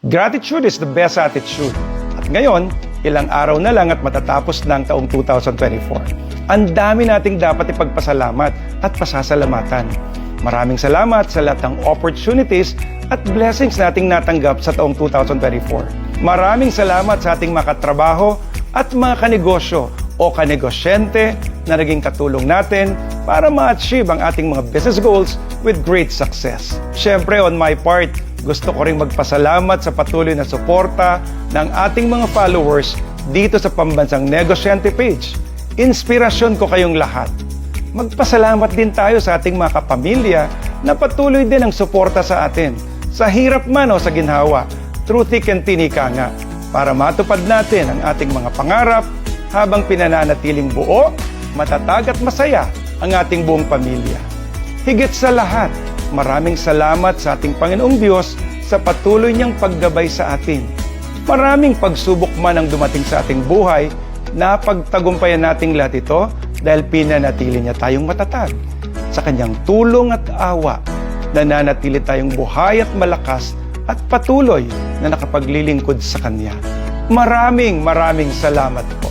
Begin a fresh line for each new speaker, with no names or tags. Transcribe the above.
Gratitude is the best attitude. At ngayon, ilang araw na lang at matatapos na ang taong 2024. Ang dami nating dapat ipagpasalamat at pasasalamatan. Maraming salamat sa lahat ng opportunities at blessings nating natanggap sa taong 2024. Maraming salamat sa ating mga katrabaho at mga kanegosyo o kanegosyente na naging katulong natin para ma-achieve ang ating mga business goals with great success. Siyempre, on my part, gusto ko ring magpasalamat sa patuloy na suporta ng ating mga followers dito sa Pambansang Negosyante page. Inspirasyon ko kayong lahat. Magpasalamat din tayo sa ating mga kapamilya na patuloy din ang suporta sa atin. Sa hirap man o sa ginhawa, through thick and thin ika nga, para matupad natin ang ating mga pangarap habang pinananatiling buo, matatag at masaya ang ating buong pamilya. Higit sa lahat, maraming salamat sa ating Panginoong Diyos sa patuloy niyang paggabay sa atin. Maraming pagsubok man ang dumating sa ating buhay, napagtagumpayan nating lahat ito dahil pinanatili niya tayong matatag. Sa kanyang tulong at awa, nananatili tayong buhay at malakas at patuloy na nakapaglilingkod sa Kanya. Maraming salamat po.